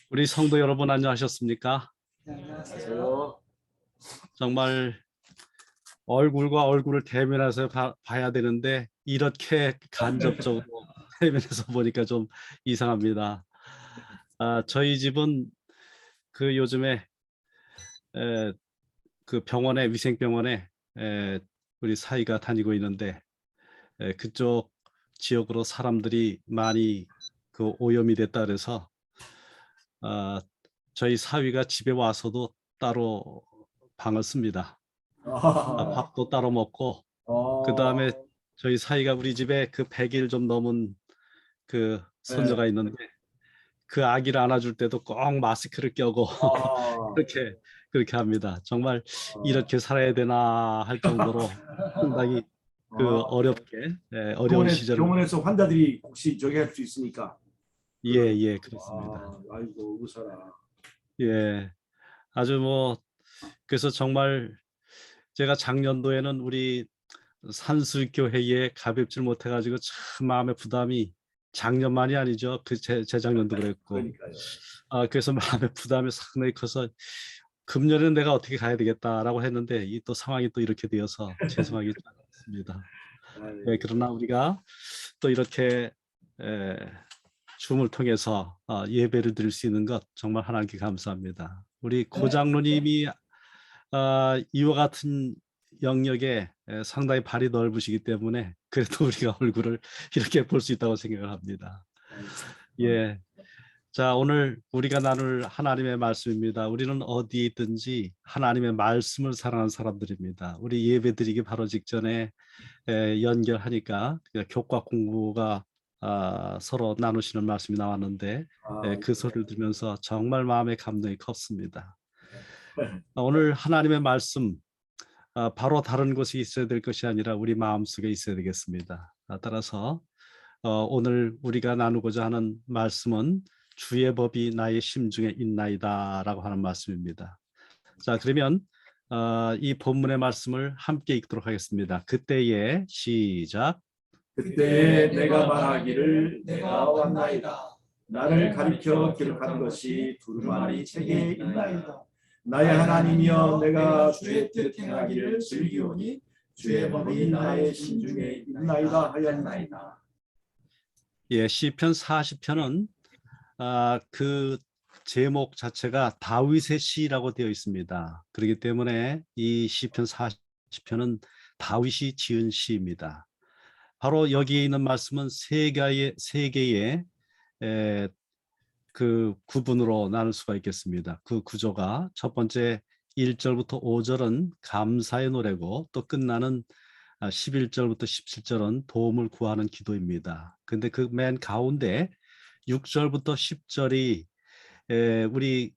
우리 성도 여러분 안녕하셨습니까? 안녕하세요. 정말 얼굴과 얼굴을 대면해서 봐야 되는데 이렇게 간접적으로 대면해서 보니까 좀 이상합니다. 저희 집은 그 요즘에 에, 그 병원에 위생병원에 우리 사이가 다니고 있는데 그쪽 지역으로 사람들이 많이 그 오염이 됐다 그래서 아, 저희 사위가 집에 와서도 따로 방을 씁니다. 아, 밥도 따로 먹고 그 어, 다음에 저희 사이가 우리 집에 그 100일 좀 넘은 그 네. 손녀가 있는데 그 아기를 안아줄 때도 꼭 마스크를 껴고 아, 그렇게 그렇게 합니다. 정말 어, 이렇게 살아야 되나 할 정도로 상당히 그 아, 어렵게 어려운 시절을 병원에서 환자들이 혹시 저기 할 수 있으니까 예, 그렇습니다. 아이고 의사라. 예, 아주 뭐 그래서 정말 제가 작년도에는 우리 산술교회에 가뵙질 못해가지고 참 마음의 부담이 작년만이 아니죠. 그 재작년도 그랬고. 그러니까요. 그래서 마음의 부담이 상당히 커서 금년에는 내가 어떻게 가야 되겠다라고 했는데 이 또 상황이 또 이렇게 되어서 죄송하게 했습니다. 아이고, 그러나 우리가 또 이렇게 줌을 통해서 예배를 드릴 수 있는 것 정말 하나님께 감사합니다. 우리 고장로님이 이와 같은 영역에 상당히 발이 넓으시기 때문에 그래도 우리가 얼굴을 이렇게 볼 수 있다고 생각을 합니다. 아이고. 예. 자, 오늘 우리가 나눌 하나님의 말씀입니다. 우리는 어디에 있든지 하나님의 말씀을 사랑하는 사람들입니다. 우리 예배드리기 바로 직전에 연결하니까 교과 공부가 서로 나누시는 말씀이 나왔는데 그 소리를 들으면서 정말 마음의 감동이 컸습니다. 오늘 하나님의 말씀 바로 다른 곳에 있어야 될 것이 아니라 우리 마음속에 있어야 되겠습니다. 따라서 오늘 우리가 나누고자 하는 말씀은 주의 법이 나의 심중에 있나이다라고 하는 말씀입니다. 자, 그러면 이 본문의 말씀을 함께 읽도록 하겠습니다. 그때에 시작. 그때 내가 말하기를 내가 왔나이다. 나를 가리켜 기록한 것이 두루마리 책에 있나이다. 나의 하나님이여 내가 주의 뜻 행하기를 즐기오니 주의 법이 나의 심중에 있나이다 하였나이다. 예, 시편 40편은 그 제목 자체가 다윗의 시라고 되어 있습니다. 그렇기 때문에 이 시편 40편은 다윗이 지은 시입니다. 바로 여기에 있는 말씀은 세 개의 그 구분으로 나눌 수가 있겠습니다. 그 구조가 첫 번째 1절부터 5절은 감사의 노래고 또 끝나는 11절부터 17절은 도움을 구하는 기도입니다. 근데 그 맨 가운데 6절부터 10절이 우리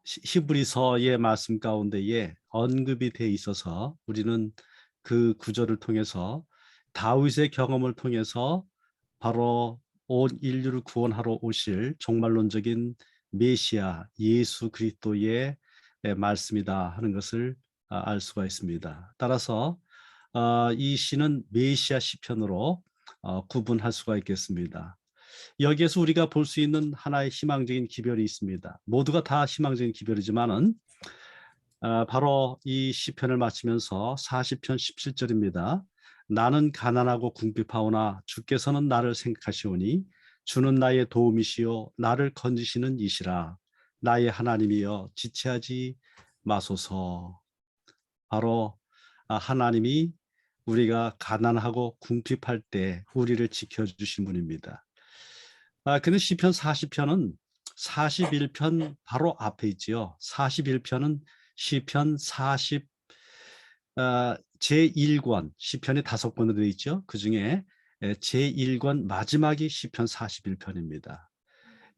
히브리서의 말씀 가운데에 언급이 돼 있어서 우리는 그 구절을 통해서 다윗의 경험을 통해서 바로 온 인류를 구원하러 오실 종말론적인 메시아 예수 그리스도의 말씀이다 하는 것을 알 수가 있습니다. 따라서 이 시는 메시아 시편으로 구분할 수가 있겠습니다. 여기에서 우리가 볼 수 있는 하나의 희망적인 기별이 있습니다. 모두가 다 희망적인 기별이지만은 바로 이 시편을 마치면서 40편 17절입니다. 나는 가난하고 궁핍하오나 주께서는 나를 생각하시오니 주는 나의 도움이시요 나를 건지시는 이시라. 나의 하나님이여 지체하지 마소서. 바로 하나님이 우리가 가난하고 궁핍할 때 우리를 지켜주신 분입니다. 근데 시편 40편은 41편 바로 앞에 있지요. 41편은 시편 40 제1권 시편이 5권으로 되어 있죠. 그중에 제1권 마지막이 시편 41편입니다.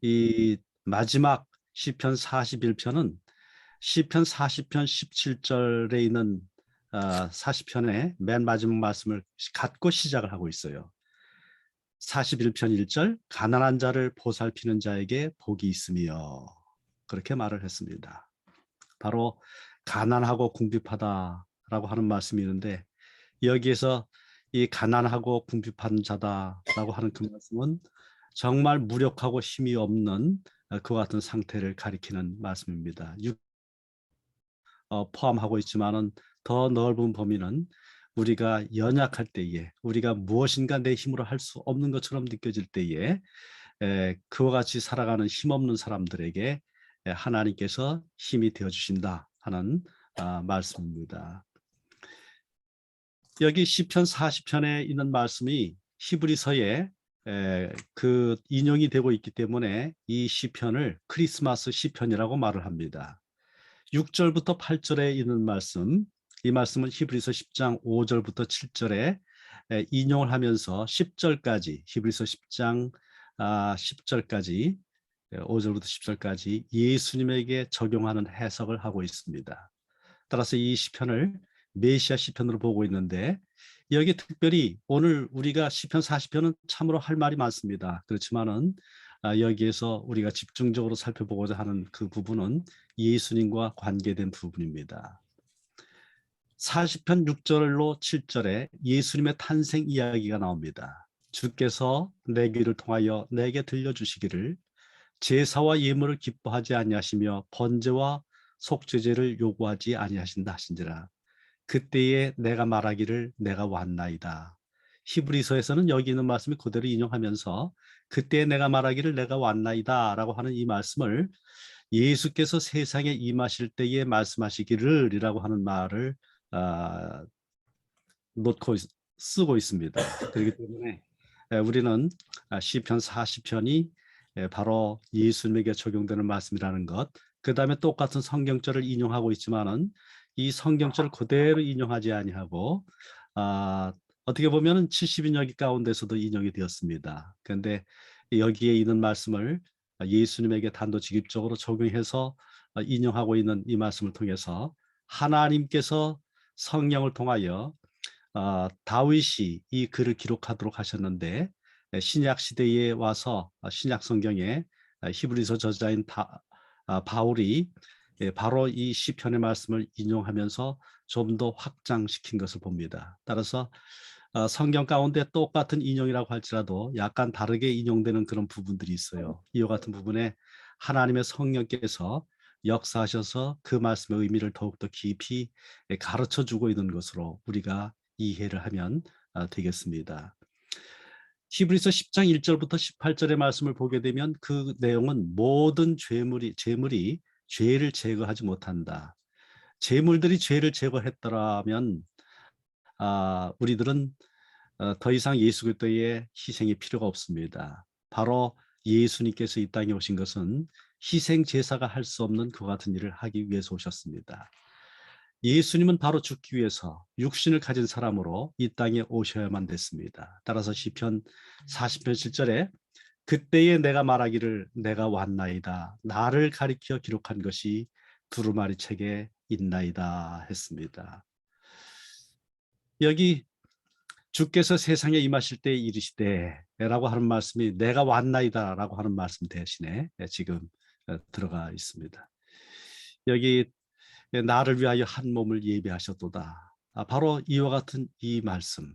이 마지막 시편 41편은 시편 40편 17절에 있는 40편의 맨 마지막 말씀을 갖고 시작을 하고 있어요. 41편 1절 가난한 자를 보살피는 자에게 복이 있으며 그렇게 말을 했습니다. 바로 가난하고 궁핍하다라고 하는 말씀이 있는데 여기에서 이 가난하고 궁핍한 자다라고 하는 그 말씀은 정말 무력하고 힘이 없는 그와 같은 상태를 가리키는 말씀입니다. 포함하고 있지만은 더 넓은 범위는 우리가 연약할 때에, 우리가 무엇인가 내 힘으로 할 수 없는 것처럼 느껴질 때에 그와 같이 살아가는 힘없는 사람들에게 하나님께서 힘이 되어 주신다 하는 말씀입니다. 여기 시편 40편에 있는 말씀이 히브리서에 그 인용이 되고 있기 때문에 이 시편을 크리스마스 시편이라고 말을 합니다. 6절부터 8절에 있는 말씀, 이 말씀은 히브리서 10장 5절부터 7절에 인용을 하면서 10절까지, 히브리서 10장 10절까지, 5절부터 10절까지 예수님에게 적용하는 해석을 하고 있습니다. 따라서 이 시편을 메시아 시편으로 보고 있는데, 여기 특별히 오늘 우리가 시편 40편은 참으로 할 말이 많습니다. 그렇지만은 여기에서 우리가 집중적으로 살펴보고자 하는 그 부분은 예수님과 관계된 부분입니다. 40편 6절로 7절에 예수님의 탄생 이야기가 나옵니다. 주께서 내 귀를 통하여 내게 들려주시기를 제사와 예물을 기뻐하지 아니하시며 번제와 속죄제를 요구하지 아니하신다 하신지라. 그때에 내가 말하기를 내가 왔나이다. 히브리서에서는 여기 있는 말씀을 그대로 인용하면서 그때에 내가 말하기를 내가 왔나이다 라고 하는 이 말씀을 예수께서 세상에 임하실 때에 말씀하시기를 이라고 하는 말을 놓고 쓰고 있습니다. 그렇기 때문에 우리는 시편 40편이 바로 예수님에게 적용되는 말씀이라는 것, 그 다음에 똑같은 성경절을 인용하고 있지만은 이 성경절을 그대로 인용하지 아니하고 어떻게 보면은 70인여기 가운데서도 인용이 되었습니다. 그런데 여기에 있는 말씀을 예수님에게 단도직입적으로 적용해서 인용하고 있는 이 말씀을 통해서 하나님께서 성령을 통하여 다윗이 이 글을 기록하도록 하셨는데 신약 시대에 와서 신약 성경에 히브리서 저자인 바울이 바로 이 시편의 말씀을 인용하면서 좀 더 확장시킨 것을 봅니다. 따라서 성경 가운데 똑같은 인용이라고 할지라도 약간 다르게 인용되는 그런 부분들이 있어요. 이와 같은 부분에 하나님의 성령께서 역사하셔서 그 말씀의 의미를 더욱더 깊이 가르쳐주고 있는 것으로 우리가 이해를 하면 되겠습니다. 히브리서 10장 1절부터 18절의 말씀을 보게 되면 그 내용은 모든 재물이 죄를 제거하지 못한다. 재물들이 죄를 제거했더라면 우리들은 더 이상 예수 그리스도의 희생이 필요가 없습니다. 바로 예수님께서 이 땅에 오신 것은 희생 제사가 할 수 없는 그 같은 일을 하기 위해서 오셨습니다. 예수님은 바로 죽기 위해서 육신을 가진 사람으로 이 땅에 오셔야만 됐습니다. 따라서 시편 40편 7절에 그때에 내가 말하기를 내가 왔나이다. 나를 가리켜 기록한 것이 두루마리 책에 있나이다 했습니다. 여기 주께서 세상에 임하실 때 이르시되 라고 하는 말씀이 내가 왔나이다 라고 하는 말씀 대신에 지금 들어가 있습니다. 여기 나를 위하여 한 몸을 예비하셨도다. 바로 이와 같은 이 말씀.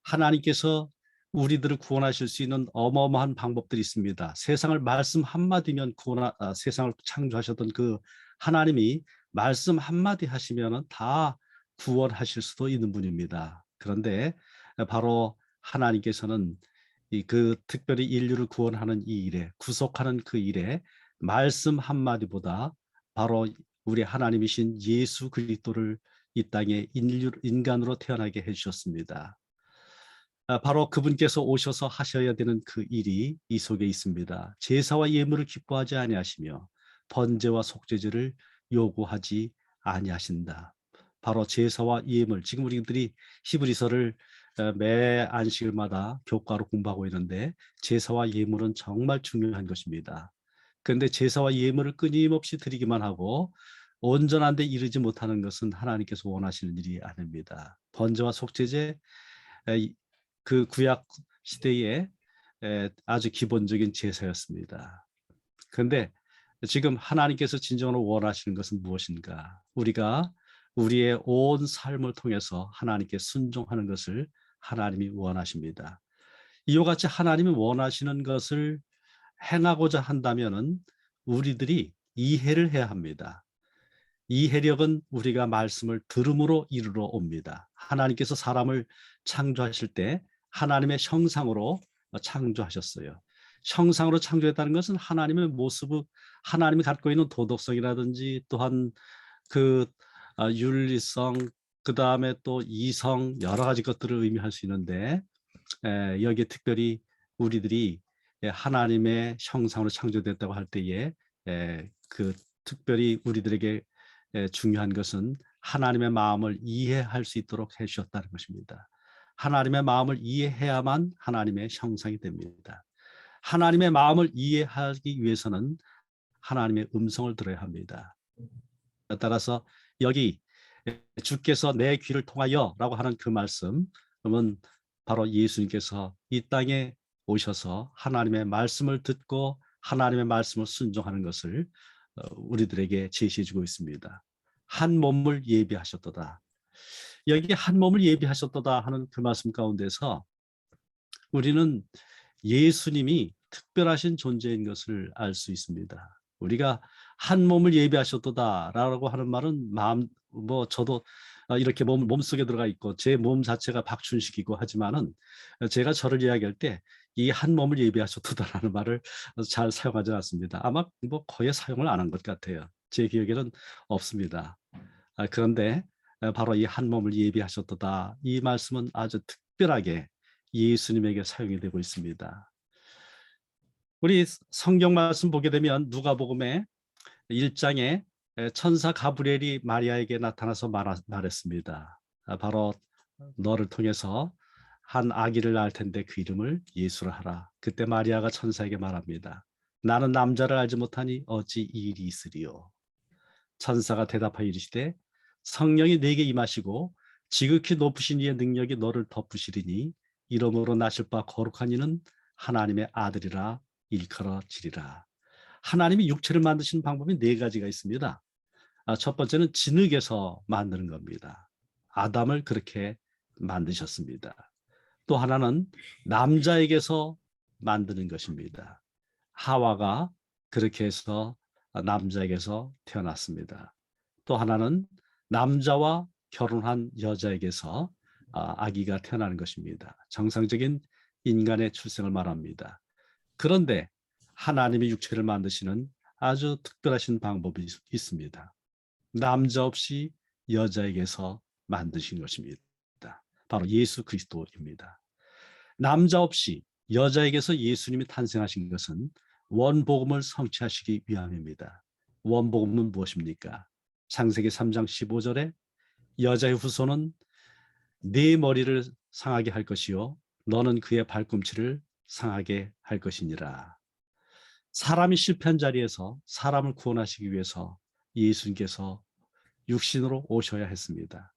하나님께서 우리들을 구원하실 수 있는 어마어마한 방법들이 있습니다. 세상을 말씀 한마디면 세상을 창조하셨던 그 하나님이 말씀 한마디 하시면 다 구원하실 수도 있는 분입니다. 그런데 바로 하나님께서는 그 특별히 인류를 구원하는 이 일에, 구속하는 그 일에 말씀 한마디보다 바로 우리 하나님이신 예수 그리스도를 이 땅에 인간으로 태어나게 해주셨습니다. 바로 그분께서 오셔서 하셔야 되는 그 일이 이 속에 있습니다. 제사와 예물을 기뻐하지 아니하시며 번제와 속죄제를 요구하지 아니하신다. 바로 제사와 예물, 지금 우리들이 히브리서를 매 안식일마다 교과로 공부하고 있는데 제사와 예물은 정말 중요한 것입니다. 그런데 제사와 예물을 끊임없이 드리기만 하고 온전한 데 이르지 못하는 것은 하나님께서 원하시는 일이 아닙니다. 번제와 속죄제, 그 구약 시대에 아주 기본적인 제사였습니다. 그런데 지금 하나님께서 진정으로 원하시는 것은 무엇인가? 우리가 우리의 온 삶을 통해서 하나님께 순종하는 것을 하나님이 원하십니다. 이와 같이 하나님이 원하시는 것을 행하고자 한다면은 우리들이 이해를 해야 합니다. 이해력은 우리가 말씀을 들음으로 이르러 옵니다. 하나님께서 사람을 창조하실 때 하나님의 형상으로 창조하셨어요. 형상으로 창조했다는 것은 하나님의 모습을, 하나님이 갖고 있는 도덕성이라든지 또한 그 윤리성, 그 다음에 또 이성, 여러 가지 것들을 의미할 수 있는데, 여기에 특별히 우리들이 하나님의 형상으로 창조됐다고 할 때에 그 특별히 우리들에게 중요한 것은 하나님의 마음을 이해할 수 있도록 해주셨다는 것입니다. 하나님의 마음을 이해해야만 하나님의 형상이 됩니다. 하나님의 마음을 이해하기 위해서는 하나님의 음성을 들어야 합니다. 따라서 여기 주께서 내 귀를 통하여 라고 하는 그 말씀은 바로 예수님께서 이 땅에 오셔서 하나님의 말씀을 듣고 하나님의 말씀을 순종하는 것을 우리들에게 제시해 주고 있습니다. 한 몸을 예비하셨도다. 여기 한 몸을 예비하셨도다 하는 그 말씀 가운데서 우리는 예수님이 특별하신 존재인 것을 알 수 있습니다. 우리가 한 몸을 예비하셨도다라고 하는 말은 저도 이렇게 몸속에 들어가 있고 제 몸 자체가 박춘식이고 하지만은 제가 저를 이야기할 때 이 한 몸을 예비하셨도다라는 말을 잘 사용하지 않습니다. 아마 거의 사용을 안 한 것 같아요. 제 기억에는 없습니다. 그런데 바로 이 한 몸을 예비하셨도다, 이 말씀은 아주 특별하게 예수님에게 사용이 되고 있습니다. 우리 성경 말씀 보게 되면 누가복음의 1장에 천사 가브리엘이 마리아에게 나타나서 말했습니다. 바로 너를 통해서 한 아기를 낳을 텐데 그 이름을 예수라 하라. 그때 마리아가 천사에게 말합니다. 나는 남자를 알지 못하니 어찌 이 일이 있으리요. 천사가 대답하여 이르시되 성령이 네게 임하시고 지극히 높으신 이의 능력이 너를 덮으시리니 이러므로 나실 바 거룩한 이는 하나님의 아들이라 일컬어지리라. 하나님이 육체를 만드시는 방법이 네 가지가 있습니다. 첫 번째는 진흙에서 만드는 겁니다. 아담을 그렇게 만드셨습니다. 또 하나는 남자에게서 만드는 것입니다. 하와가 그렇게 해서 남자에게서 태어났습니다. 또 하나는 남자와 결혼한 여자에게서 아기가 태어나는 것입니다. 정상적인 인간의 출생을 말합니다. 그런데 하나님이 육체를 만드시는 아주 특별하신 방법이 있습니다. 남자 없이 여자에게서 만드신 것입니다. 바로 예수 그리스도입니다. 남자 없이 여자에게서 예수님이 탄생하신 것은 원복음을 성취하시기 위함입니다. 원복음은 무엇입니까? 창세기 3장 15절에 여자의 후손은 네 머리를 상하게 할 것이요 너는 그의 발꿈치를 상하게 할 것이니라. 사람이 실패한 자리에서 사람을 구원하시기 위해서 예수님께서 육신으로 오셔야 했습니다.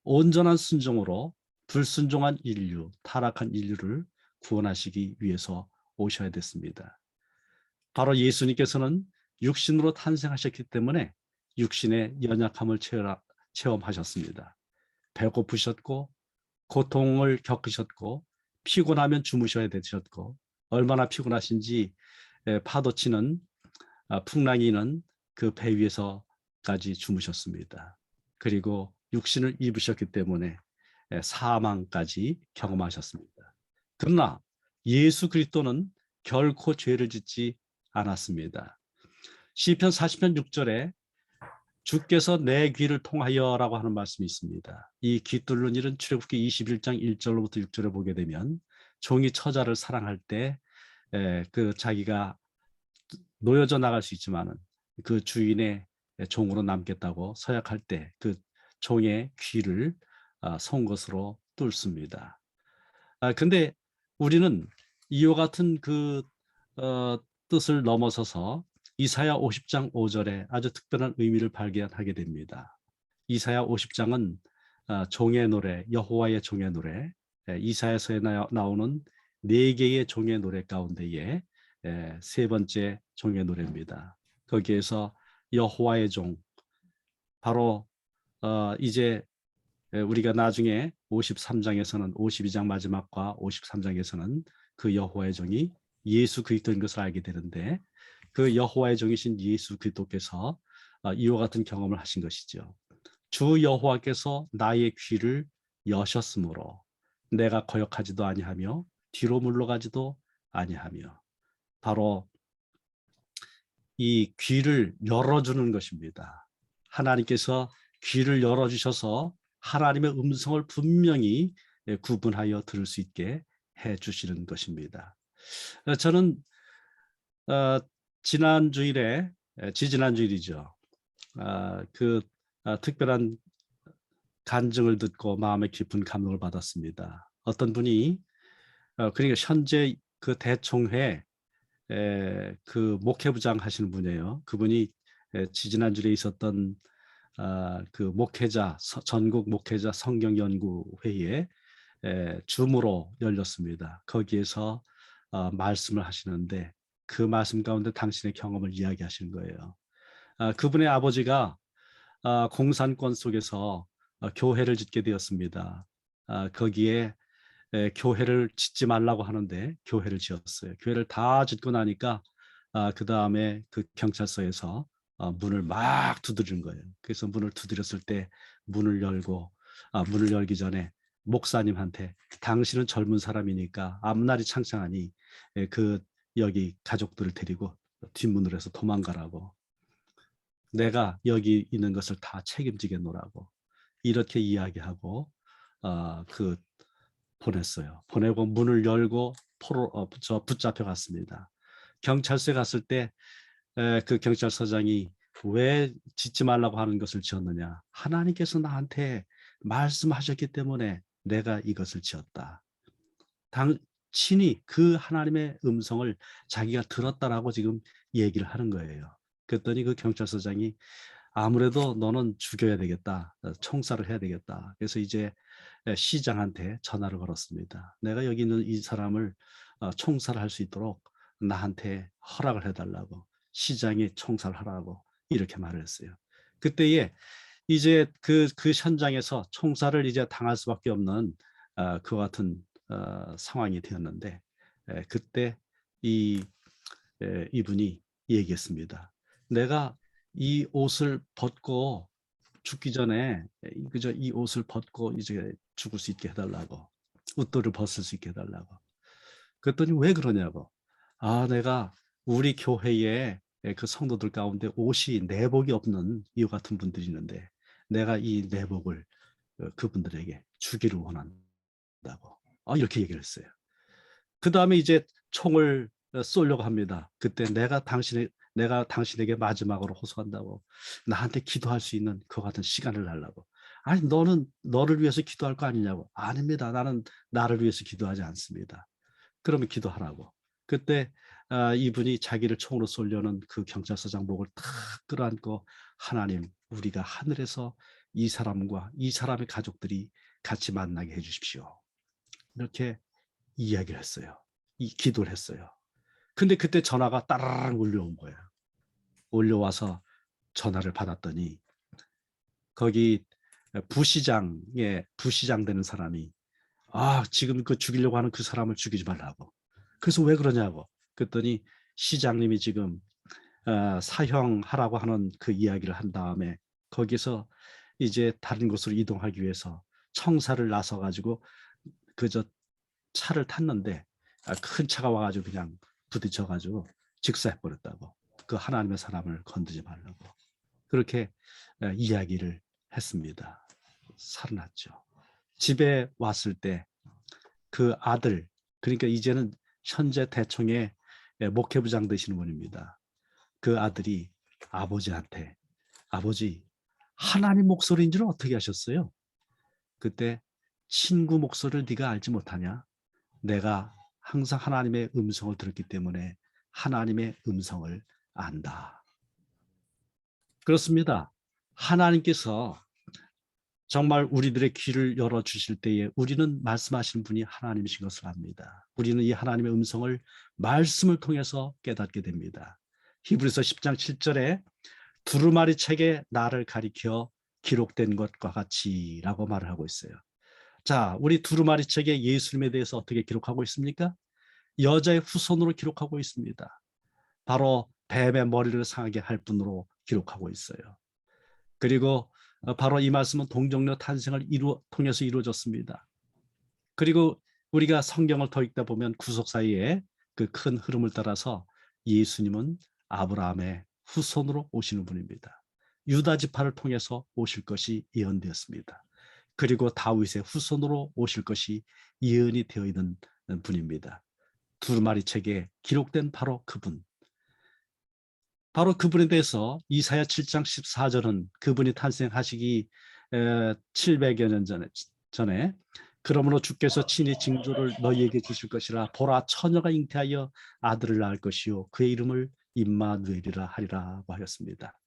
온전한 순종으로 불순종한 인류, 타락한 인류를 구원하시기 위해서 오셔야 됐습니다. 바로 예수님께서는 육신으로 탄생하셨기 때문에 육신의 연약함을 체험하셨습니다. 배고프셨고 고통을 겪으셨고 피곤하면 주무셔야 되셨고 얼마나 피곤하신지 파도치는 풍랑이는 그 배 위에서까지 주무셨습니다. 그리고 육신을 입으셨기 때문에 사망까지 경험하셨습니다. 그러나 예수 그리스도는 결코 죄를 짓지 않았습니다. 시편 40편 6절에 주께서 내 귀를 통하여라고 하는 말씀이 있습니다. 이 귀 뚫는 일은 출애굽기 21장 1절로부터 6절에 보게 되면 종이 처자를 사랑할 때 그 자기가 놓여져 나갈 수 있지만은 그 주인의 종으로 남겠다고 서약할 때 그 종의 귀를 송곳으로 뚫습니다. 근데 우리는 이와 같은 그 뜻을 넘어서서 이사야 50장 5절에 아주 특별한 의미를 발견하게 됩니다. 이사야 50장은 종의 노래, 여호와의 종의 노래, 이사야서에 나오는 4개의 종의 노래 가운데에 세 번째 종의 노래입니다. 거기에서 여호와의 종, 바로 이제 우리가 나중에 53장에서는 52장 마지막과 53장에서는 그 여호와의 종이 예수 그리스도인 것을 알게 되는데 그 여호와의 종이신 예수 그리스도께서 이와 같은 경험을 하신 것이죠. 주 여호와께서 나의 귀를 여셨으므로 내가 거역하지도 아니하며 뒤로 물러가지도 아니하며 바로 이 귀를 열어주는 것입니다. 하나님께서 귀를 열어주셔서 하나님의 음성을 분명히 구분하여 들을 수 있게 해주시는 것입니다. 저는 지난 주일에 지지난 주일이죠. 특별한 간증을 듣고 마음에 깊은 감동을 받았습니다. 어떤 분이 그러니까 현재 그 대총회 그 목회부장 하시는 분이에요. 그분이 지지난주에 있었던 그 목회자 전국 목회자 성경연구회의에 줌으로 열렸습니다. 거기에서 말씀을 하시는데 그 말씀 가운데 당신의 경험을 이야기하시는 거예요. 그분의 아버지가 공산권 속에서 교회를 짓게 되었습니다. 거기에 교회를 짓지 말라고 하는데 교회를 지었어요. 교회를 다 짓고 나니까 그 다음에 그 경찰서에서 문을 막 두드리는 거예요. 그래서 문을 두드렸을 때 문을 열고 문을 열기 전에 목사님한테 당신은 젊은 사람이니까 앞날이 창창하니 그 여기 가족들을 데리고 뒷문으로 해서 도망가라고 내가 여기 있는 것을 다 책임지겠노라고 이렇게 이야기하고 그 보냈어요. 보내고 문을 열고 붙잡혀 갔습니다. 경찰서에 갔을 때 그 경찰서장이 왜 짓지 말라고 하는 것을 지었느냐. 하나님께서 나한테 말씀하셨기 때문에 내가 이것을 지었다. 당신이 그 하나님의 음성을 자기가 들었다라고 지금 얘기를 하는 거예요. 그랬더니 그 경찰서장이 아무래도 너는 죽여야 되겠다. 총살을 해야 되겠다. 그래서 이제 시장한테 전화를 걸었습니다. 내가 여기 있는 이 사람을 총살할 수 있도록 나한테 허락을 해달라고 시장이 총살하라고 이렇게 말을 했어요. 그때에 이제 그 현장에서 총살을 이제 당할 수밖에 없는 그와 같은 상황이 되었는데 그때 이분이 얘기했습니다. 내가 이 옷을 벗고 죽기 전에 그저 이 옷을 벗고 이제 죽을 수 있게 해달라고 옷도를 벗을 수 있게 해달라고 그랬더니 왜 그러냐고 내가 우리 교회에 그 성도들 가운데 옷이 내복이 없는 이와 같은 분들이 있는데 내가 이 내복을 그분들에게 주기를 원한다고 이렇게 얘기를 했어요. 그 다음에 이제 총을 쏘려고 합니다. 그때 내가 당신에게 마지막으로 호소한다고 나한테 기도할 수 있는 그 같은 시간을 달라고. 아니 너는 너를 위해서 기도할 거 아니냐고. 아닙니다. 나는 나를 위해서 기도하지 않습니다. 그러면 기도하라고. 그때 이분이 자기를 총으로 쏘려는 그 경찰서장 목을 탁 끌어안고 하나님 우리가 하늘에서 이 사람과 이 사람의 가족들이 같이 만나게 해주십시오. 이렇게 이야기를 했어요. 기도를 했어요. 근데 그때 전화가 따라랑 울려온 거예요. 올려와서 전화를 받았더니 거기 부시장 되는 사람이 지금 그 죽이려고 하는 그 사람을 죽이지 말라고. 그래서 왜 그러냐고. 그랬더니 시장님이 지금 사형하라고 하는 그 이야기를 한 다음에 거기서 이제 다른 곳으로 이동하기 위해서 청사를 나서 가지고 그저 차를 탔는데 큰 차가 와가지고 그냥 부딪혀가지고 직사해버렸다고. 그 하나님의 사람을 건드지 말라고. 그렇게 이야기를 했습니다. 살아났죠. 집에 왔을 때 그 아들, 그러니까 이제는 현재 대총의 목회부장 되시는 분입니다. 그 아들이 아버지한테 아버지 하나님 목소리인지는 어떻게 하셨어요? 그때 친구 목소리를 네가 알지 못하냐? 내가 항상 하나님의 음성을 들었기 때문에 하나님의 음성을 안다. 그렇습니다. 하나님께서 정말 우리들의 귀를 열어주실 때에 우리는 말씀하시는 분이 하나님이신 것을 압니다. 우리는 이 하나님의 음성을 말씀을 통해서 깨닫게 됩니다. 히브리서 10장 7절에 두루마리 책에 나를 가리켜 기록된 것과 같이 라고 말을 하고 있어요. 자, 우리 두루마리 책에 예수님에 대해서 어떻게 기록하고 있습니까? 여자의 후손으로 기록하고 있습니다. 바로 뱀의 머리를 상하게 할 분으로 기록하고 있어요. 그리고 바로 이 말씀은 동정녀 탄생을 통해서 이루어졌습니다. 그리고 우리가 성경을 더 읽다 보면 구속 사이에 그 큰 흐름을 따라서 예수님은 아브라함의 후손으로 오시는 분입니다. 유다 지파를 통해서 오실 것이 예언되었습니다. 그리고 다윗의 후손으로 오실 것이 예언이 되어 있는 분입니다. 두루마리 책에 기록된 바로 그분. 바로 그분에 대해서 이사야 7장 14절은 그분이 탄생하시기 700여 년 전에 그러므로 주께서 친히 징조를 너희에게 주실 것이라 보라 처녀가 잉태하여 아들을 낳을 것이요 그의 이름을 임마누엘이라 하리라고 하였습니다.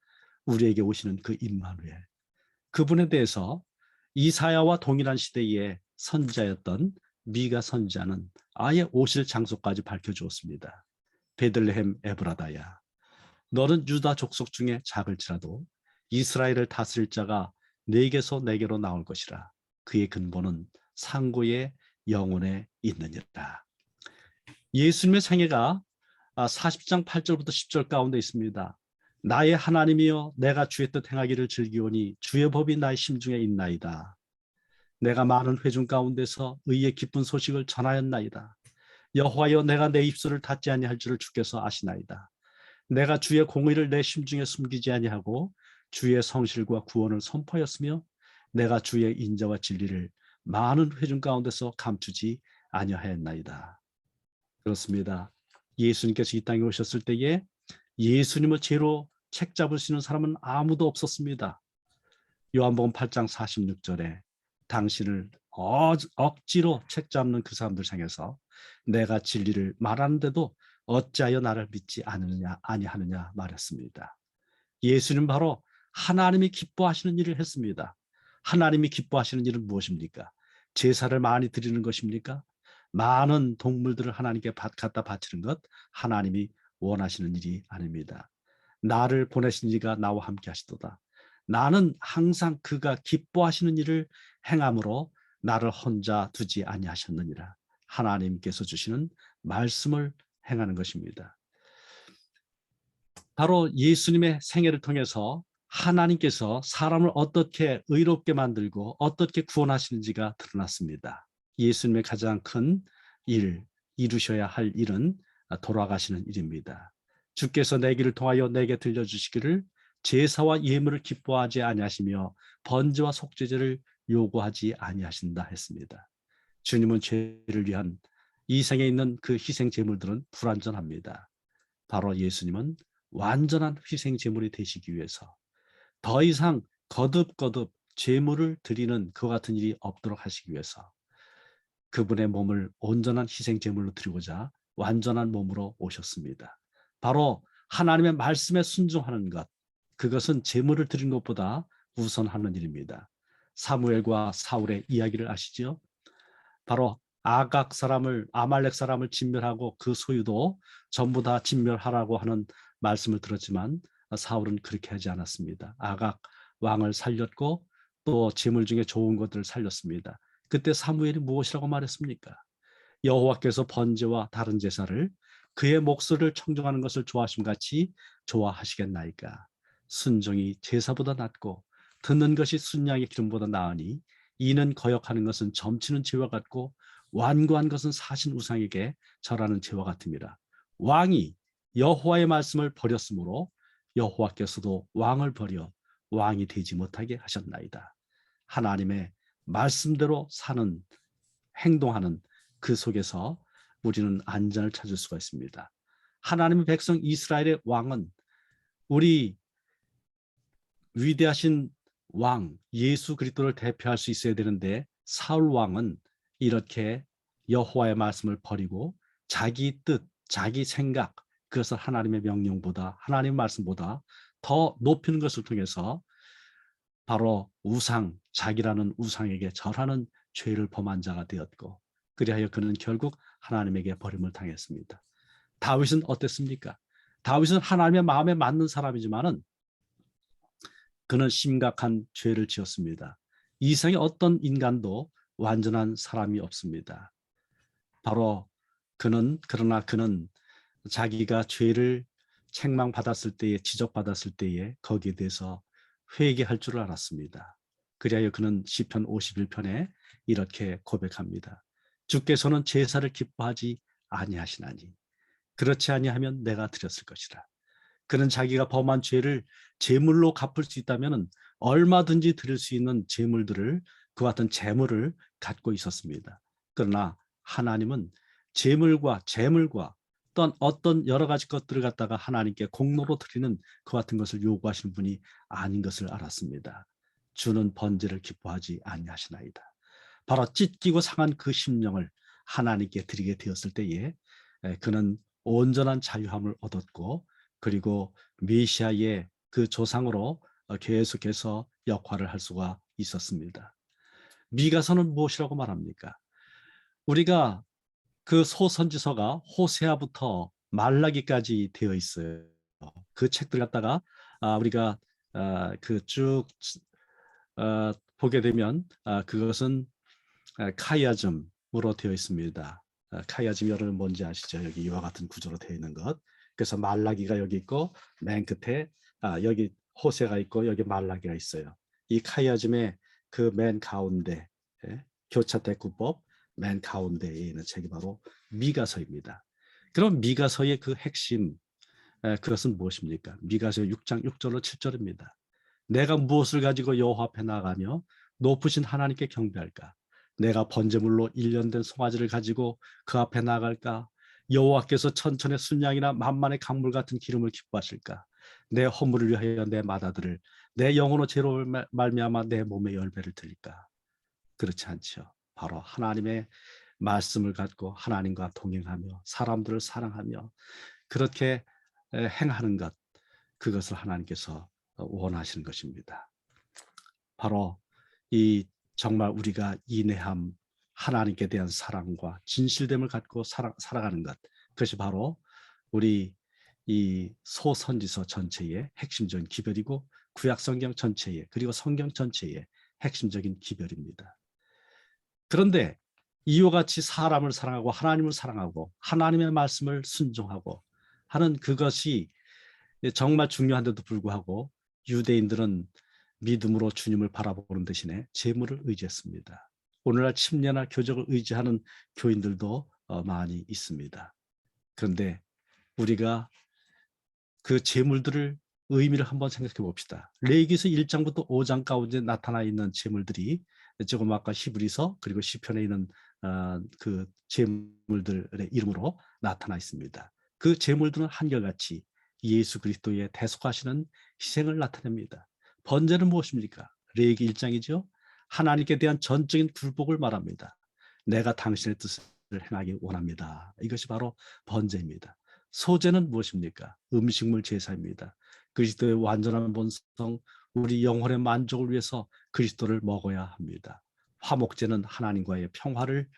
우리에게 오시는 그 임마누엘, 그분에 대해서 이사야와 동일한 시대의 선지자였던 미가 선지자는 아예 오실 장소까지 밝혀주었습니다. 베들레헴 에브라다야, 너는 유다 족속 중에 작을지라도 이스라엘을 다스릴 자가 네게서 내게로 나올 것이라. 그의 근본은 상고의 영혼에 있느니라. 예수님의 생애가 40장 8절부터 10절 가운데 있습니다. 나의 하나님이여 내가 주의 뜻 행하기를 즐기오니 주의 법이 나의 심중에 있나이다. 내가 많은 회중 가운데서 의의 기쁜 소식을 전하였나이다. 여호와여 내가 내 입술을 닫지 아니할 줄을 주께서 아시나이다. 내가 주의 공의를 내 심중에 숨기지 아니하고 주의 성실과 구원을 선포하였으며 내가 주의 인자와 진리를 많은 회중 가운데서 감추지 아니하였나이다. 그렇습니다. 예수님께서 이 땅에 오셨을 때에 예수님을 죄로 책 잡으시는 사람은 아무도 없었습니다. 요한복음 8장 46절에 당신을 억지로 책 잡는 그 사람들 향해서 내가 진리를 말하는데도 어찌하여 나를 믿지 아니하느냐 말했습니다. 예수님 바로 하나님이 기뻐하시는 일을 했습니다. 하나님이 기뻐하시는 일은 무엇입니까? 제사를 많이 드리는 것입니까? 많은 동물들을 하나님께 갖다 바치는 것 하나님이 원하시는 일이 아닙니다. 나를 보내신 이가 나와 함께 하시도다. 나는 항상 그가 기뻐하시는 일을 행함으로 나를 혼자 두지 아니하셨느니라. 하나님께서 주시는 말씀을 행하는 것입니다. 바로 예수님의 생애를 통해서 하나님께서 사람을 어떻게 의롭게 만들고 어떻게 구원하시는지가 드러났습니다. 예수님의 가장 큰 일, 이루셔야 할 일은 돌아가시는 일입니다. 주께서 내 길을 통하여 내게 들려주시기를 제사와 예물을 기뻐하지 아니하시며 번제와 속죄제를 요구하지 아니하신다 했습니다. 주님은 죄를 위한 이 생에 있는 그 희생 제물들은 불완전합니다. 바로 예수님은 완전한 희생 제물이 되시기 위해서 더 이상 거듭거듭 제물을 드리는 그와 같은 일이 없도록 하시기 위해서 그분의 몸을 온전한 희생 제물로 드리고자 완전한 몸으로 오셨습니다. 바로 하나님의 말씀에 순종하는 것, 그것은 제물을 드리는 것보다 우선하는 일입니다. 사무엘과 사울의 이야기를 아시죠? 바로 아각 사람을, 아말렉 사람을 진멸하고 그 소유도 전부 다 진멸하라고 하는 말씀을 들었지만 사울은 그렇게 하지 않았습니다. 아각 왕을 살렸고 또 재물 중에 좋은 것들을 살렸습니다. 그때 사무엘이 무엇이라고 말했습니까? 여호와께서 번제와 다른 제사를 그의 목소리를 청종하는 것을 좋아하심 같이 좋아하시겠나이까. 순종이 제사보다 낫고 듣는 것이 순양의 기름보다 나으니 이는 거역하는 것은 점치는 죄와 같고 완고한 것은 사신 우상에게 절하는 죄와 같음이라. 왕이 여호와의 말씀을 버렸으므로 여호와께서도 왕을 버려 왕이 되지 못하게 하셨나이다. 하나님의 말씀대로 사는, 행동하는 그 속에서 우리는 안전을 찾을 수가 있습니다. 하나님의 백성 이스라엘의 왕은 우리 위대하신 왕 예수 그리스도를 대표할 수 있어야 되는데 사울 왕은 이렇게 여호와의 말씀을 버리고 자기 뜻, 자기 생각, 그것을 하나님의 명령보다 하나님의 말씀보다 더 높이는 것을 통해서 바로 우상, 자기라는 우상에게 절하는 죄를 범한 자가 되었고 그리하여 그는 결국 하나님에게 버림을 당했습니다. 다윗은 어땠습니까? 다윗은 하나님의 마음에 맞는 사람이지만은 그는 심각한 죄를 지었습니다. 이 세상의 어떤 인간도 완전한 사람이 없습니다. 바로 그러나 그는 자기가 죄를 책망받았을 때에, 지적받았을 때에 거기에 대해서 회개할 줄을 알았습니다. 그리하여 그는 시편 51편에 이렇게 고백합니다. 주께서는 제사를 기뻐하지 아니하시나니 그렇지 아니하면 내가 드렸을 것이라. 그는 자기가 범한 죄를 제물로 갚을 수 있다면 얼마든지 드릴 수 있는 제물들을, 그와 같은 재물을 갖고 있었습니다. 그러나 하나님은 재물과 또한 어떤 여러 가지 것들을 갖다가 하나님께 공로로 드리는 그 같은 것을 요구하시는 분이 아닌 것을 알았습니다. 주는 번제를 기뻐하지 아니하시나이다. 바로 찢기고 상한 그 심령을 하나님께 드리게 되었을 때에 그는 온전한 자유함을 얻었고, 그리고 메시아의 그 조상으로 계속해서 역할을 할 수가 있었습니다. 미가서는 무엇이라고 말합니까? 우리가 그 소선지서가 호세아부터 말라기까지 되어 있어요. 그 책들 갖다가 우리가 그쭉 보게 되면 그것은 카이아즘으로 되어 있습니다. 카이아즘 여러분 뭔지 아시죠? 여기 이와 같은 구조로 되어 있는 것. 그래서 말라기가 여기 있고 맨 끝에 여기 호세가 있고 여기 말라기가 있어요. 이 카이아즘의 그 맨 가운데 교차대구법 맨 가운데에 있는 책이 바로 미가서입니다. 그럼 미가서의 그 핵심 그것은 무엇입니까? 미가서 6장 6절로 7절입니다. 내가 무엇을 가지고 여호와 앞에 나가며 높으신 하나님께 경배할까? 내가 번제물로 1년 된 송아지를 가지고 그 앞에 나갈까? 여호와께서 천천의 순양이나 만만의 강물 같은 기름을 기뻐하실까? 내 허물을 위하여 내 마다들을, 내 영혼의 죄로 말미암아 내 몸의 열배를 드릴까? 그렇지 않죠. 바로 하나님의 말씀을 갖고 하나님과 동행하며 사람들을 사랑하며 그렇게 행하는 것, 그것을 하나님께서 원하시는 것입니다. 바로 이 정말 우리가 인내함, 하나님께 대한 사랑과 진실됨을 갖고 살아가는 것, 그것이 바로 우리 이 소선지서 전체의 핵심적인 기별이고 구약성경 전체의, 그리고 성경 전체의 핵심적인 기별입니다. 그런데 이와 같이 사람을 사랑하고 하나님을 사랑하고 하나님의 말씀을 순종하고 하는 그것이 정말 중요한데도 불구하고 유대인들은 믿음으로 주님을 바라보는 대신에 재물을 의지했습니다. 오늘날 침례나 교적을 의지하는 교인들도 많이 있습니다. 그런데 우리가 그 재물들을 의미를 한번 생각해 봅시다. 레위기서 1장부터 5장 가운데 나타나 있는 재물들이 조금 아까 히브리서 그리고 시편에 있는 그 재물들의 이름으로 나타나 있습니다. 그 재물들은 한결같이 예수 그리스도의 대속하시는 희생을 나타냅니다. 번제는 무엇입니까? 레위기 1장이죠. 하나님께 대한 전적인 굴복을 말합니다. 내가 당신의 뜻을 행하기 원합니다. 이것이 바로 번제입니다. 소제는 무엇입니까? 음식물 제사입니다. 그리스도의 완전한 본성, 우리 영혼의 만족을 위해서 그리스도를 먹어야 합니다. 화목제는 하나님과의 평화를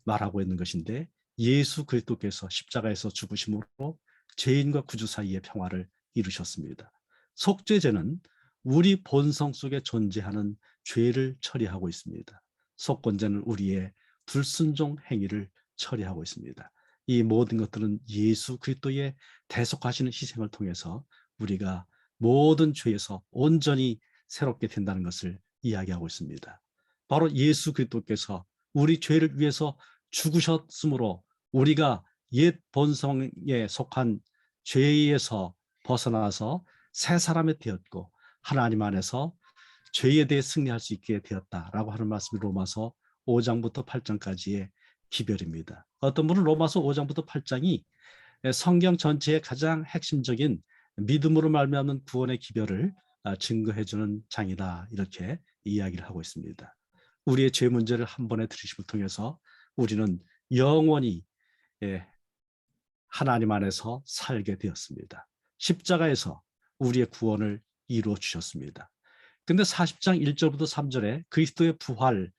말하고 있는 것인데 예수 그리스도께서 십자가에서 죽으심으로 죄인과 구주 사이의 평화를 이루셨습니다. 속죄제는 우리 본성 속에 존재하는 죄를 처리하고 있습니다. 속건제는 우리의 불순종 행위를 처리하고 있습니다. 이 모든 것들은 예수 그리스도의 대속하시는 희생을 통해서 우리가 모든 죄에서 온전히 새롭게 된다는 것을 이야기하고 있습니다. 바로 예수 그리스도께서 우리 죄를 위해서 죽으셨으므로 우리가 옛 본성에 속한 죄에서 벗어나서 새 사람이 되었고 하나님 안에서 죄에 대해 승리할 수 있게 되었다라고 하는 말씀이 로마서 5장부터 8장까지의 기별입니다. 어떤 분은 로마서 5장부터 8장이 성경 전체의 가장 핵심적인 믿음으로 말미암는 구원의 기별을 증거해주는 장이다 이렇게 이야기를 하고 있습니다. 우리의 죄 문제를 한 번에 들으심을 통해서 우리는 영원히 하나님 안에서 살게 되었습니다. 십자가에서 우리의 구원을 이루어 주셨습니다. 근데 40장 1절부터 3절에 그리스도의 부활에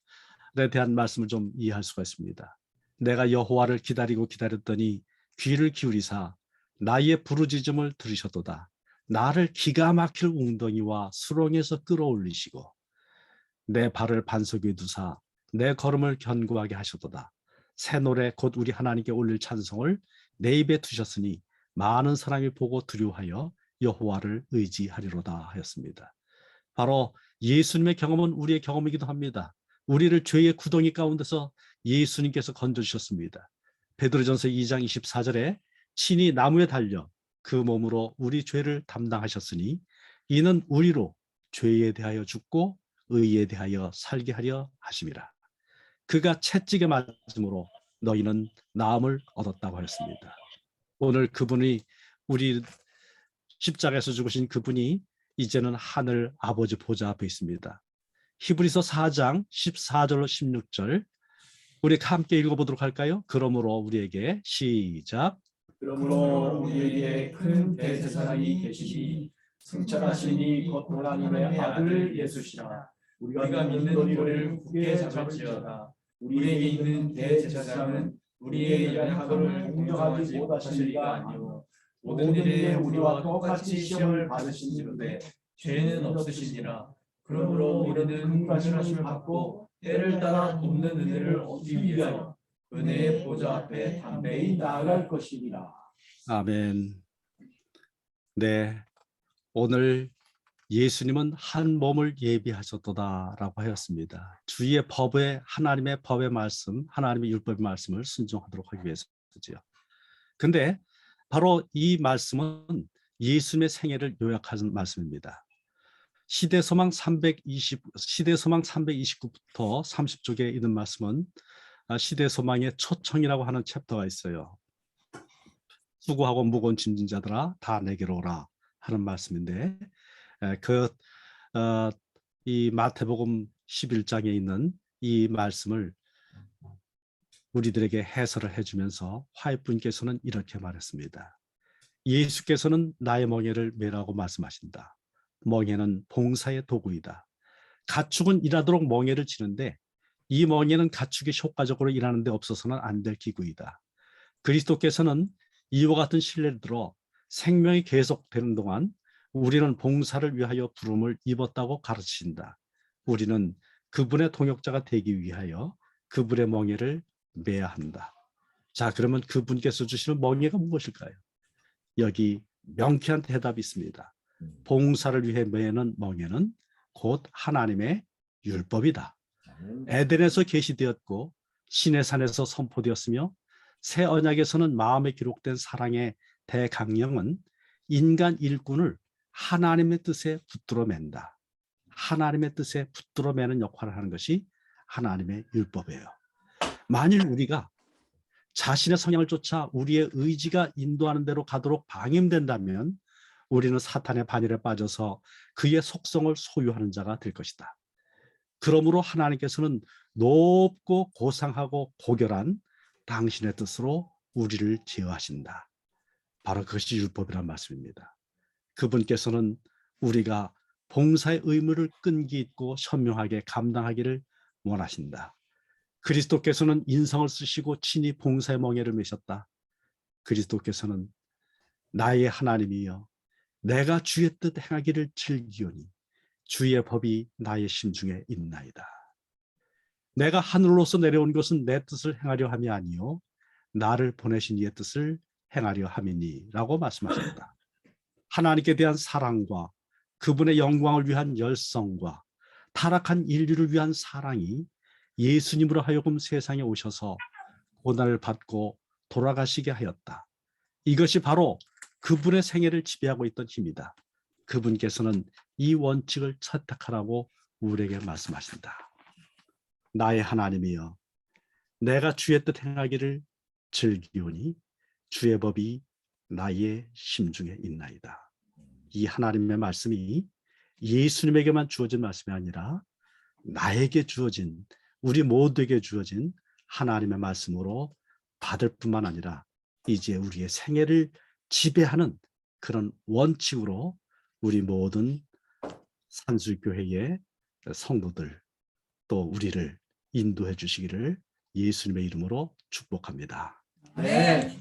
대한 말씀을 좀 이해할 수가 있습니다. 내가 여호와를 기다리고 기다렸더니 귀를 기울이사 나의 부르짖음을 들으셨도다. 나를 기가 막힐 웅덩이와 수렁에서 끌어올리시고 내 발을 반석 위에 두사 내 걸음을 견고하게 하셨도다. 새 노래 곧 우리 하나님께 올릴 찬송을 내 입에 두셨으니 많은 사람이 보고 두려워하여 여호와를 의지하리로다 하였습니다. 바로 예수님의 경험은 우리의 경험이기도 합니다. 우리를 죄의 구덩이 가운데서 예수님께서 건져주셨습니다. 베드로전서 2장 24절에 친히 나무에 달려 그 몸으로 우리 죄를 담당하셨으니 이는 우리로 죄에 대하여 죽고 의에 대하여 살게 하려 하심이라. 그가 채찍에 맞음으로 너희는 나음을 얻었다고 하였습니다. 오늘 그분이 우리 십자가에서 죽으신 그분이 이제는 하늘 아버지 보좌 앞에 있습니다. 히브리서 4장 14절로 16절 우리 함께 읽어보도록 할까요? 그러므로 우리에게 시작. 그러므로 우리에게 큰 대제사장이 계시니 승천하시니 곧 하나님의 아들 예수시라. 우리가 믿는 도리를 굳게 잡을지어다. 우리에게 있는 대제사장은 우리의 연약함을 공정하지 못하신 이가 아니요 모든 일에 우리와 똑같이 시험을 받으시는데 죄는 없으시니라. 그러므로 우리는 긍휼하심을 받고 때를 따라 돕는 은혜를 얻기 위하여 은혜의 보좌 앞에 담대히 나아갈 것이니라. 아멘. 네, 오늘 예수님은 한 몸을 예비하셨도다라고 하였습니다. 주의 법에 하나님의 법의 말씀, 하나님의 율법의 말씀을 순종하도록 하기 위해서지요. 근데 바로 이 말씀은 예수님의 생애를 요약하는 말씀입니다. 시대소망 329부터 30쪽에 있는 말씀은 시대소망의 초청이라고 하는 챕터가 있어요. 수고하고 무거운 짐진 자들아 다 내게로 오라 하는 말씀인데 이 마태복음 11장에 있는 이 말씀을 우리들에게 해설을 해주면서 화해분께서는 이렇게 말했습니다. 예수께서는 나의 멍에를 메라고 말씀하신다. 멍에는 봉사의 도구이다. 가축은 일하도록 멍에를 치는데 이 멍에는 가축이 효과적으로 일하는 데 없어서는 안 될 기구이다. 그리스도께서는 이와 같은 신뢰를 들어 생명이 계속되는 동안 우리는 봉사를 위하여 부름을 입었다고 가르치신다. 우리는 그분의 동역자가 되기 위하여 그분의 멍에를 메야 한다. 자, 그러면 그분께서 주시는 멍에가 무엇일까요? 여기 명쾌한 대답이 있습니다. 봉사를 위해 메는 멍에는 곧 하나님의 율법이다. 에덴에서 계시되었고 시내산에서 선포되었으며 새 언약에서는 마음에 기록된 사랑의 대강령은 인간 일꾼을 하나님의 뜻에 붙들어 맨다. 하나님의 뜻에 붙들어 매는 역할을 하는 것이 하나님의 율법이에요. 만일 우리가 자신의 성향을 쫓아 우리의 의지가 인도하는 대로 가도록 방임된다면 우리는 사탄의 반열에 빠져서 그의 속성을 소유하는 자가 될 것이다. 그러므로 하나님께서는 높고 고상하고 고결한 당신의 뜻으로 우리를 제어하신다. 바로 그것이 율법이란 말씀입니다. 그분께서는 우리가 봉사의 의무를 끈기 있고 현명하게 감당하기를 원하신다. 그리스도께서는 인성을 쓰시고 친히 봉사의 멍에를 메셨다. 그리스도께서는 나의 하나님이여 내가 주의 뜻 행하기를 즐기오니 주의 법이 나의 심중에 있나이다. 내가 하늘로서 내려온 것은 내 뜻을 행하려 함이 아니요 나를 보내신 이의 뜻을 행하려 함이니라고 말씀하셨다. 하나님께 대한 사랑과 그분의 영광을 위한 열성과 타락한 인류를 위한 사랑이 예수님으로 하여금 세상에 오셔서 고난을 받고 돌아가시게 하였다. 이것이 바로 그분의 생애를 지배하고 있던 힘이다. 그분께서는 이 원칙을 채택하라고 우리에게 말씀하신다. 나의 하나님이여 내가 주의 뜻 행하기를 즐기오니 주의 법이 나의 심중에 있나이다. 이 하나님의 말씀이 예수님에게만 주어진 말씀이 아니라 나에게 주어진 우리 모두에게 주어진 하나님의 말씀으로 받을 뿐만 아니라 이제 우리의 생애를 지배하는 그런 원칙으로 우리 모든 산술교회의 성도들 또 우리를 인도해 주시기를 예수님의 이름으로 축복합니다. 네.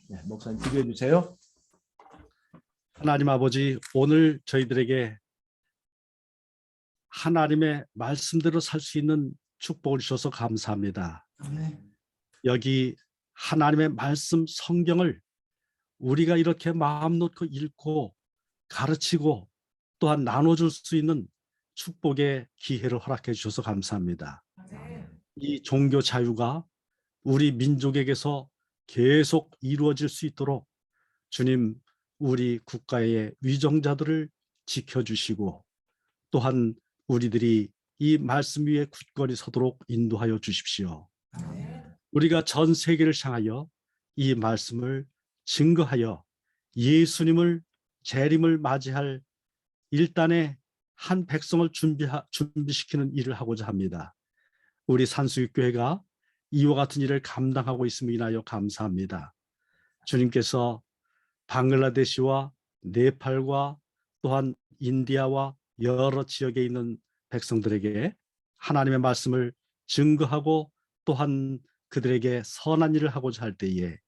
네, 목사님 기도해 주세요. 하나님 아버지, 오늘 저희들에게 하나님의 말씀대로 살 수 있는 축복을 주셔서 감사합니다. 아멘. 여기 하나님의 말씀 성경을 우리가 이렇게 마음 놓고 읽고 가르치고 또한 나눠줄 수 있는 축복의 기회를 허락해 주셔서 감사합니다. 이 종교 자유가 우리 민족에게서 계속 이루어질 수 있도록 주님, 우리 국가의 위정자들을 지켜주시고 또한 우리들이 이 말씀 위에 굳건히 서도록 인도하여 주십시오. 우리가 전 세계를 향하여 이 말씀을 증거하여 예수님을 재림을 맞이할 일단의 한 백성을 준비시키는 일을 하고자 합니다. 우리 산수교회가 이와 같은 일을 감당하고 있음을 인하여 감사합니다. 주님께서 방글라데시와 네팔과 또한 인디아와 여러 지역에 있는 백성들에게 하나님의 말씀을 증거하고 또한 그들에게 선한 일을 하고자 할 때에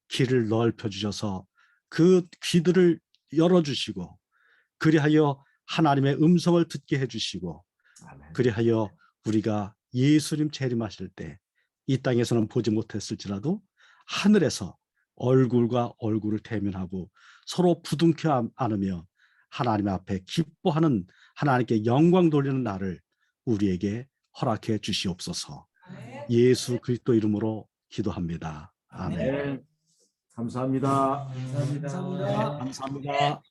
길을 넓혀 주셔서 그 귀들을 열어주시고 그리하여 하나님의 음성을 듣게 해주시고 그리하여 우리가 예수님 재림하실 때 이 땅에서는 보지 못했을지라도 하늘에서 얼굴과 얼굴을 대면하고 서로 부둥켜 안으며 하나님 앞에 기뻐하는 하나님께 영광 돌리는 날을 우리에게 허락해 주시옵소서. 예수 그리스도 이름으로 기도합니다. 아멘. 감사합니다. 네, 감사합니다.